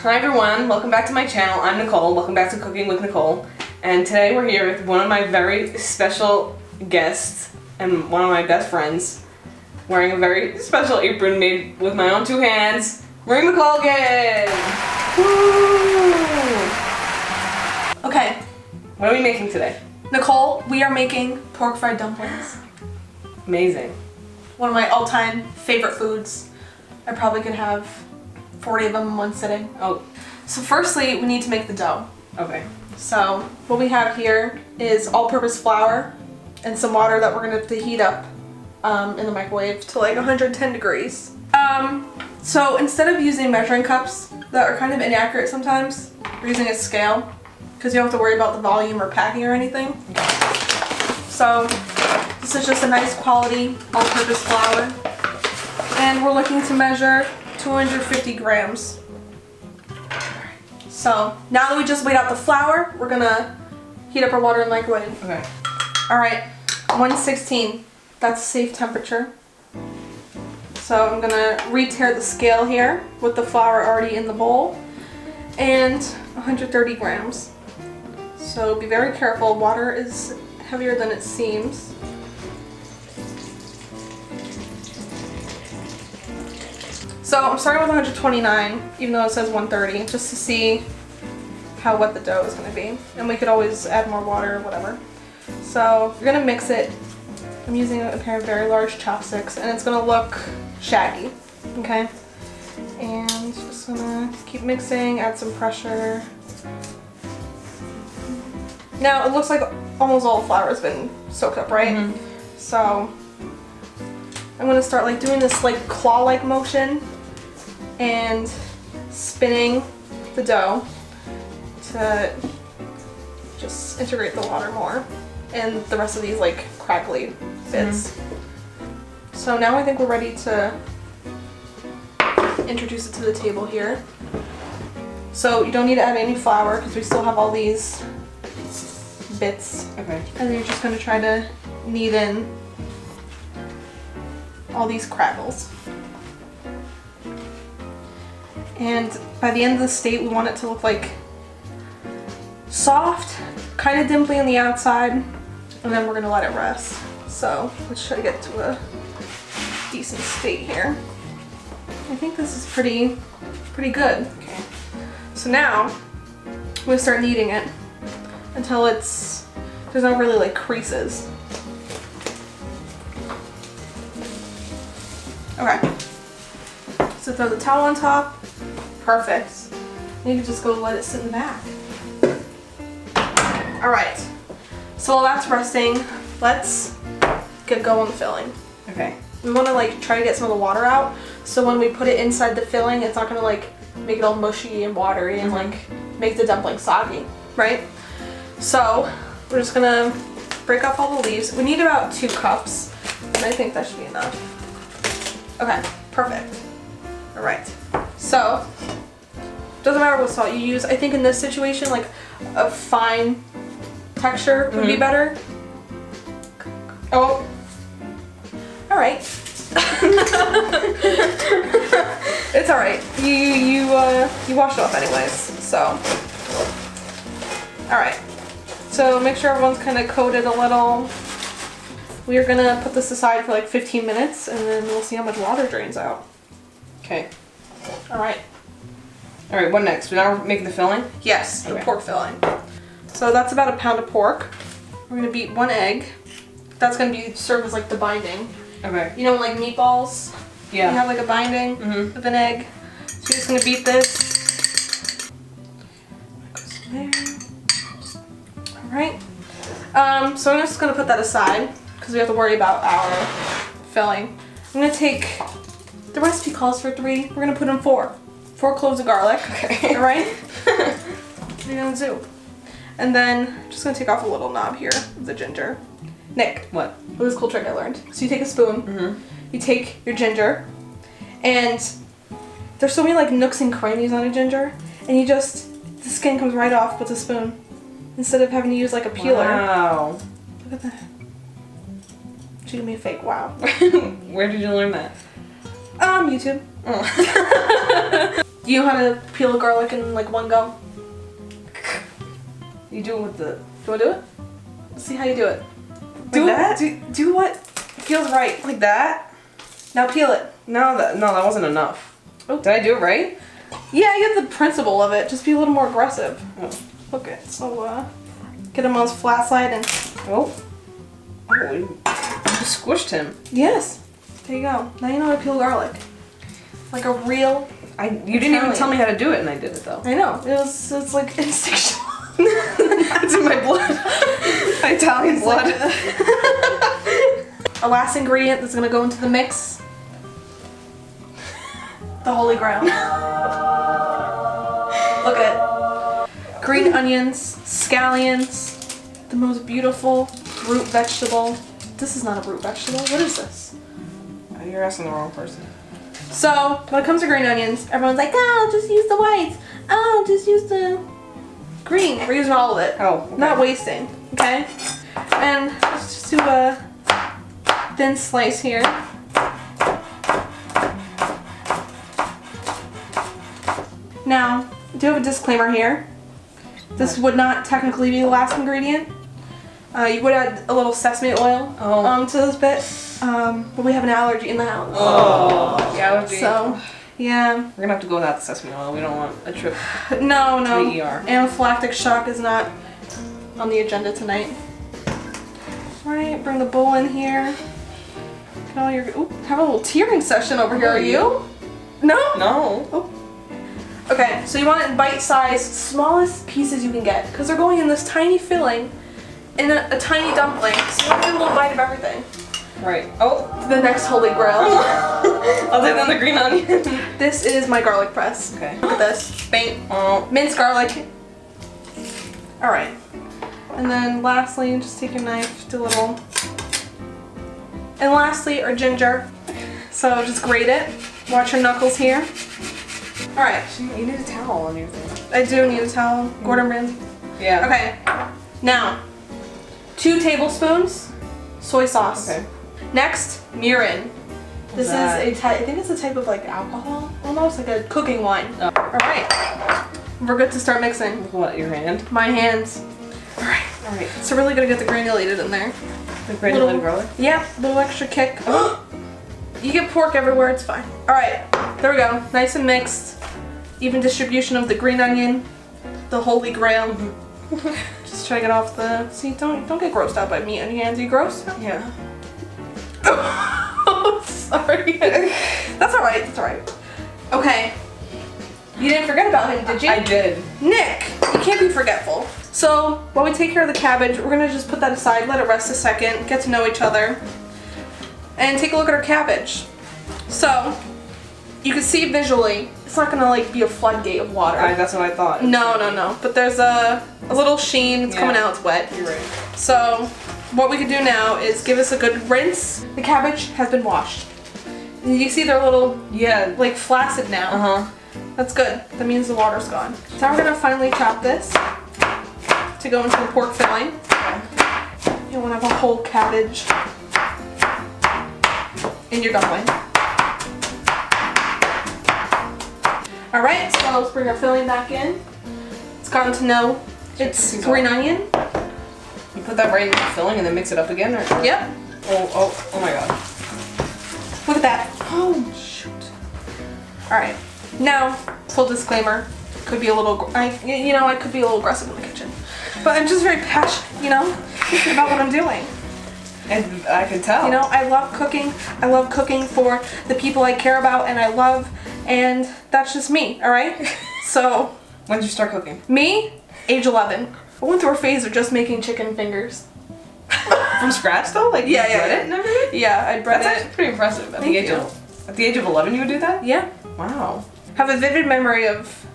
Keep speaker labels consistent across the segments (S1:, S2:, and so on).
S1: Hi everyone, welcome back to my channel. I'm Nicole, welcome back to Cooking with Nicole. And today we're here with one of my very special guests and one of my best friends, wearing a very special apron made with my own two hands, Marie McColgan! Woo!
S2: Okay,
S1: What are we making today?
S2: Nicole, we are making pork fried dumplings.
S1: Amazing.
S2: One of my all-time favorite foods. I probably could have 40 of them in one sitting.
S1: Oh,
S2: So firstly, we need to make the dough.
S1: okay.
S2: So what we have here is all-purpose flour and some water that we're going to heat up in the microwave to like 110 degrees. So instead of using measuring cups that are kind of inaccurate sometimes, we're using a scale because you don't have to worry about the volume or packing or anything. So this is just a nice quality all-purpose flour. And we're looking to measure 250 grams. So now that we just weighed out the flour, we're gonna heat up our water in the microwave.
S1: Okay.
S2: Alright, 116. That's a safe temperature. So I'm gonna re-tare the scale here with the flour already in the bowl. And 130 grams. So be very careful. Water is heavier than it seems. So I'm starting with 129, even though it says 130, just to see how wet the dough is going to be. And we could always add more water or whatever. So you're going to mix it. I'm using a pair of very large chopsticks, and it's going to look shaggy, okay? And just going to keep mixing, add some pressure. Now it looks like almost all the flour has been soaked up, right? Mm-hmm. So I'm going to start like doing this like claw-like motion and spinning the dough to just integrate the water more and the rest of these like crackly bits. Mm-hmm. So now I think we're ready to introduce it to the table here. So you don't need to add any flour because we still have all these bits.
S1: Okay.
S2: And then you're just going to try to knead in all these crackles. And by the end of the state, we want it to look like soft, kind of dimply on the outside, and then we're gonna let it rest. So let's try to get to a decent state here. I think this is pretty good.
S1: Okay.
S2: So now I'm gonna start kneading it until there's no really like creases. Okay. So throw the towel on top. Perfect. You can just go let it sit in the back. Alright. So while that's resting, let's get going with filling.
S1: Okay.
S2: We want to like try to get some of the water out, so when we put it inside the filling, it's not going to like make it all mushy and watery and like make the dumpling soggy, right? So we're just going to break off all the leaves. We need about 2 cups, and I think that should be enough. Okay, perfect. All right, so doesn't matter what salt you use. I think in this situation, like a fine texture would be better. Oh, all right. It's all right. You wash it off anyways. So, all right. So make sure everyone's kind of coated a little. We are gonna put this aside for like 15 minutes, and then we'll see how much water drains out.
S1: Okay.
S2: All right.
S1: All right, what next? We now making the filling?
S2: Yes, the
S1: Okay.
S2: pork filling. So that's about a pound of pork. We're gonna beat 1 egg. That's gonna be served as like the binding.
S1: Okay.
S2: You know, like meatballs.
S1: Yeah.
S2: You have like a binding of an egg. So you're just gonna beat this. Goes there. All right. So I'm just gonna put that aside because we have to worry about our filling. I'm gonna take, the recipe calls for 3. We're gonna put in 4 cloves of garlic.
S1: Okay.
S2: All right. What are you gonna do? And then I'm just gonna take off a little knob here of the ginger. Nick,
S1: What?
S2: it was a cool trick I learned. So you take a spoon, you take your ginger, and there's so many like nooks and crannies on a ginger, and you just, the skin comes right off with a spoon instead of having to use like a peeler.
S1: Wow.
S2: Look at that. She gave me a fake wow.
S1: Where did you learn that?
S2: YouTube.
S1: Oh.
S2: Do you know how to peel a garlic in like one go?
S1: You do it with the...
S2: Do you want to do it? Let's see how you do it.
S1: Like that?
S2: Do what feels right.
S1: Like that?
S2: Now peel it.
S1: No, that wasn't enough. Oh. Did I do it right?
S2: Yeah, you get the principle of it. Just be a little more aggressive.
S1: Oh.
S2: Okay, so get him on his flat side and...
S1: Oh, you squished him.
S2: Yes. There you go. Now you know how to peel garlic. Like a real...
S1: You didn't even tell me how to do it, and I did it though.
S2: I know. It's like instinctual.
S1: It's in my blood. Italian blood.
S2: Our last ingredient that's gonna go into the mix. The holy grail. Look at it. Green onions, scallions, the most beautiful root vegetable. This is not a root vegetable. What is this?
S1: You're asking the wrong person.
S2: So, when it comes to green onions, everyone's like, oh, just use the whites. Oh, just use the green. We're using all of it.
S1: Oh, okay.
S2: Not wasting, okay? And let's just do a thin slice here. Now, I do have a disclaimer here. This would not technically be the last ingredient. You would add a little sesame oil to this bit, but we have an allergy in the house.
S1: Oh, the allergy.
S2: So, yeah.
S1: We're gonna have to go without the sesame oil. We don't want a trip
S2: No.
S1: to the ER.
S2: Anaphylactic shock is not on the agenda tonight. Alright, bring the bowl in here. Get all your, have a little tearing session over here, are you? No?
S1: No.
S2: Oh. Okay, so you want it in bite-sized, smallest pieces you can get, because they're going in this tiny filling in a tiny dumpling, so you want to get a little bite of everything.
S1: Right. Oh.
S2: The next holy grail.
S1: Other than the green onion.
S2: This is my garlic press.
S1: Okay.
S2: Look at this. Bang. Minced garlic. Alright. And then lastly, just take your knife, do a little. And lastly, our ginger. So just grate it. Watch your knuckles here. Alright.
S1: You need a towel on your thing.
S2: I do need a towel. Gordon Ramsay.
S1: Yeah.
S2: Okay. Now, 2 tablespoons soy sauce.
S1: Okay.
S2: Next, mirin. This is I think it's a type of like alcohol, almost like a cooking wine.
S1: Oh.
S2: Alright. We're good to start mixing.
S1: With what, your hand?
S2: My hands. Alright.
S1: Alright.
S2: So really gonna get the granulated in there.
S1: The granulated garlic?
S2: Yeah, a little extra kick. You get pork everywhere, it's fine. Alright, there we go. Nice and mixed. Even distribution of the green onion. The holy grail. Just try to get off the... See, don't get grossed out by meat on your hands. Are you gross?
S1: Yeah.
S2: Sorry. That's alright, that's alright. Okay. You didn't forget about him, did you?
S1: I did.
S2: Nick, you can't be forgetful. So, while we take care of the cabbage, we're gonna just put that aside, let it rest a second, get to know each other, and take a look at our cabbage. So, you can see visually, it's not gonna like be a floodgate of water.
S1: That's what I thought.
S2: No. But there's a little sheen, it's coming out, it's wet.
S1: You're right.
S2: So, what we can do now is give us a good rinse. The cabbage has been washed. And you see they're a little, like flaccid now.
S1: Uh-huh.
S2: That's good. That means the water's gone. So now we're gonna finely chop this to go into the pork filling. You want to have a whole cabbage in your dumpling. Alright, so let's bring our filling back in. It's gotten to know it's green onion.
S1: You put that right in the filling and then mix it up again? Or?
S2: Yep.
S1: Oh my god.
S2: Look at that. Oh, shoot. Alright. Now, full disclaimer, could be a little, I could be a little aggressive in the kitchen. But I'm just very passionate, about what I'm doing.
S1: And I can tell.
S2: I love cooking. I love cooking for the people I care about and I love, and that's just me, alright? So.
S1: When did you start cooking?
S2: Me? Age 11. I went through a phase of just making chicken fingers.
S1: From scratch though? Like,
S2: yeah.
S1: bread it and everything?
S2: Yeah, I bread
S1: That's
S2: it.
S1: actually pretty impressive. At the age of 11 you would do that?
S2: Yeah.
S1: Wow.
S2: Have a vivid memory of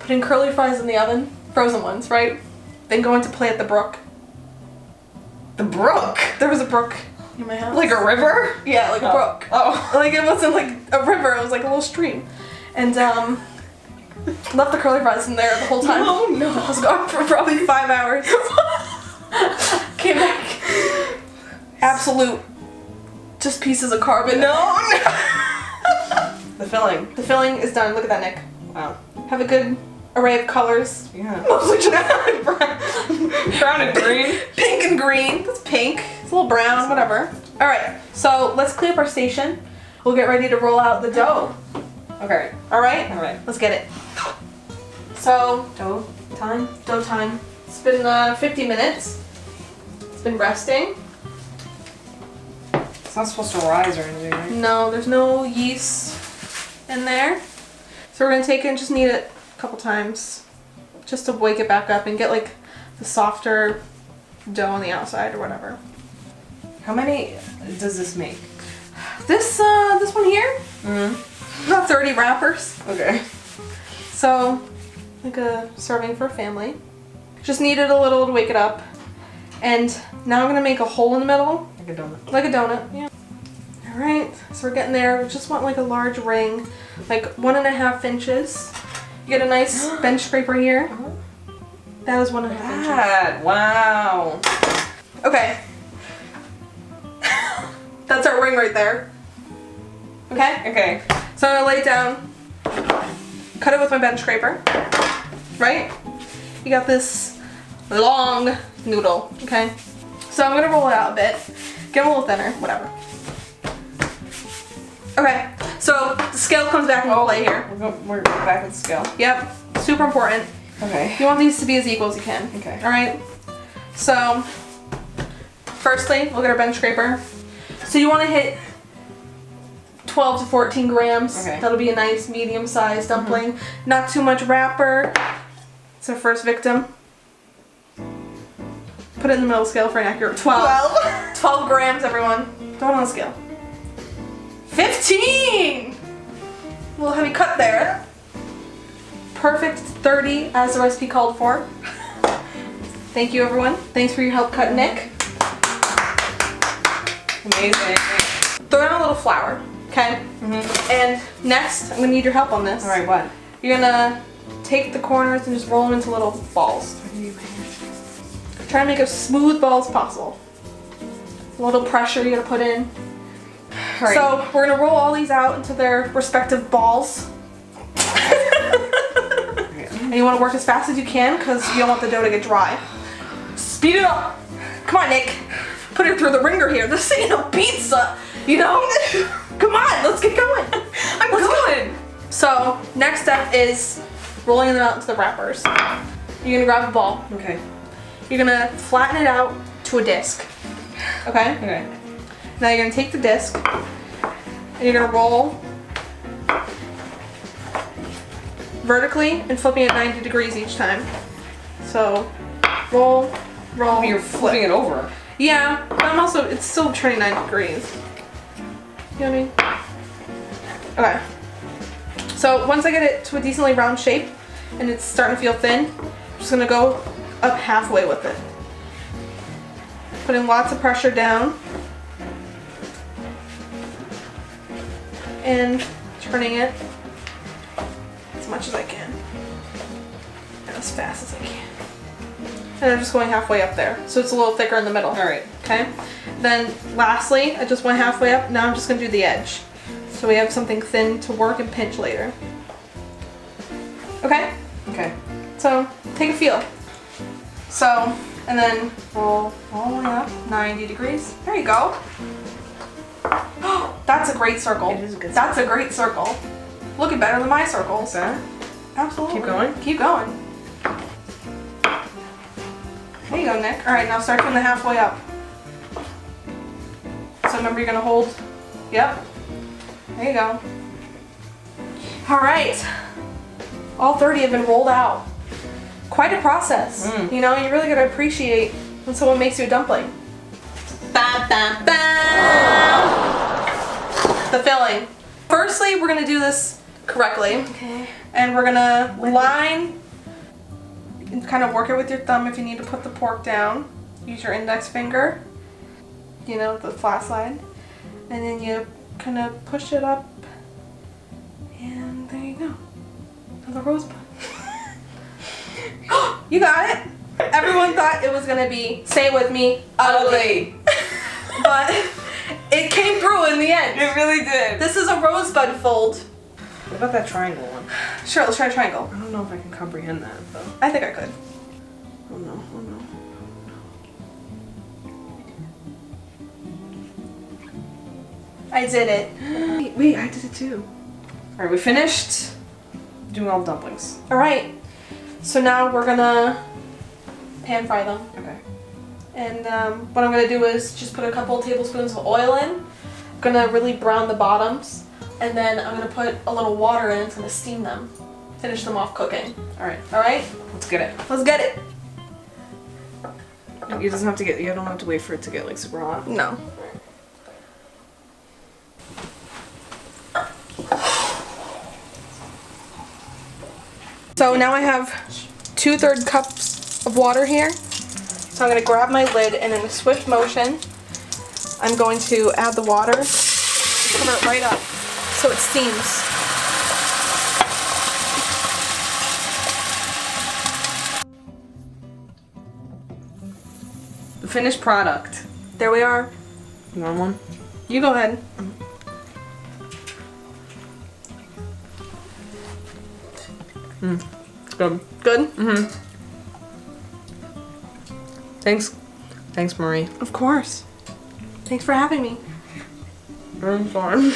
S2: putting curly fries in the oven, frozen ones, right? Then going to play at the brook.
S1: The brook?
S2: There was a brook in my house.
S1: Like a river?
S2: Yeah, like a brook.
S1: Oh.
S2: Like it wasn't like a river, it was like a little stream. And left the curly fries in there the whole time.
S1: Oh no.
S2: I was gone for probably 5 hours. Came back. Absolute just pieces of carbon.
S1: No. The filling.
S2: The filling is done. Look at that, Nick.
S1: Wow.
S2: Have a good array of colors.
S1: Yeah.
S2: Mostly just
S1: Brown and green.
S2: Pink and green. That's pink. It's a little brown, whatever. All right, so let's clean up our station. We'll get ready to roll out the dough.
S1: Okay.
S2: All right?
S1: All right.
S2: Let's get it. So,
S1: Dough time?
S2: dough time. It's been 50 minutes. It's been resting.
S1: It's not supposed to rise or anything, right?
S2: No, there's no yeast in there. So we're gonna take it and just knead it a couple times just to wake it back up and get like the softer dough on the outside or whatever.
S1: How many does this make?
S2: This one here, about 30 wrappers.
S1: Okay.
S2: So, like a serving for a family. Just knead it a little to wake it up. And now I'm gonna make a hole in the middle.
S1: Like a donut.
S2: Like a donut, yeah. All right, so we're getting there. We just want like a large ring, like 1.5 inches. You get a nice bench scraper here. That is 1.5 inches.
S1: That. Wow.
S2: Okay. That's our ring right there. Okay?
S1: Okay.
S2: So I'm gonna lay it down, cut it with my bench scraper, right? You got this long noodle, okay? So I'm gonna roll it out a bit, get a little thinner, whatever. Okay, so the scale comes back into play here.
S1: We're back at the scale.
S2: Yep, super important.
S1: Okay.
S2: You want these to be as equal as you can.
S1: Okay.
S2: All right. So, firstly, we'll get our bench scraper. So you want to hit 12 to 14 grams.
S1: Okay.
S2: That'll be a nice medium-sized dumpling. Not too much wrapper. It's our first victim. Put it in the middle scale for an accurate 12. 12 grams, everyone. Throw it on the scale. 15! A little heavy cut there. Perfect 30 as the recipe called for. Thank you, everyone. Thanks for your help cutting, Nick.
S1: Amazing.
S2: Throw in a little flour, okay? And next, I'm gonna need your help on this.
S1: All right, what?
S2: You're gonna take the corners and just roll them into little balls. Try to make as smooth ball as possible. A little pressure you gotta put in.
S1: All right.
S2: So we're gonna roll all these out into their respective balls. And you want to work as fast as you can because you don't want the dough to get dry. Speed it up. Come on, Nick. Put it through the ringer here. This ain't a pizza, you know? Come on, let's get going.
S1: I'm going.
S2: So, next step is rolling them out into the wrappers. You're gonna grab a ball.
S1: Okay.
S2: You're gonna flatten it out to a disc. Okay?
S1: Okay.
S2: Now you're gonna take the disc and you're gonna roll vertically and flipping it 90 degrees each time. So, roll, roll,
S1: You're flipping it over.
S2: Yeah, but it's still turning 90 degrees. You know what I mean? Okay. So, once I get it to a decently round shape and it's starting to feel thin, I'm just gonna go up halfway with it. Putting lots of pressure down. And turning it as much as I can. And as fast as I can. And I'm just going halfway up there. So it's a little thicker in the middle.
S1: Alright.
S2: Okay? Then lastly, I just went halfway up. Now I'm just going to do the edge. So we have something thin to work and pinch later. Okay?
S1: Okay.
S2: So take a feel. So, and then roll all the way up 90 degrees. There you go. That's a great circle.
S1: It is a good
S2: That's a great circle. Looking better than my circles.
S1: That?
S2: Absolutely.
S1: Keep going?
S2: Keep going. There you go, Nick. Alright, now start from the halfway up. So remember you're gonna hold. Yep. There you go. Alright. All 30 have been rolled out. Quite a process. You know, you really gotta appreciate when someone makes you a dumpling. Ba, ba, ba. The filling. Firstly, we're gonna do this correctly.
S1: Okay.
S2: And we're gonna line and kind of work it with your thumb if you need to put the pork down. Use your index finger, you know, the flat side. And then you kind of push it up. And there you go. The rosebud. You got it. Everyone thought it was gonna be, say it with me, ugly. But it came through in the end.
S1: It really did.
S2: This is a rosebud fold.
S1: What about that triangle one?
S2: Sure, let's try a triangle.
S1: I don't know if I can comprehend that though.
S2: I think I could.
S1: Oh no, oh no.
S2: I did it.
S1: Wait, I did it too. Alright, we finished doing all the dumplings.
S2: Alright, so now we're gonna pan fry them.
S1: Okay.
S2: And what I'm gonna do is just put a couple tablespoons of oil in. I'm gonna really brown the bottoms. And then I'm gonna put a little water in, it's gonna steam them. Finish them off cooking.
S1: Alright,
S2: Alright?
S1: let's get it.
S2: Let's get it.
S1: You doesn't have to get, you don't have to wait for it to get like super hot.
S2: No. So now I have 2/3 cups of water here. So I'm gonna grab my lid and in a swift motion, I'm going to add the water, cover it right up so it steams.
S1: The finished product.
S2: There we are.
S1: You want one?
S2: You go ahead.
S1: It's good.
S2: Good?
S1: Mm-hmm. Thanks, Marie.
S2: Of course. Thanks for having me.
S1: I'm sorry.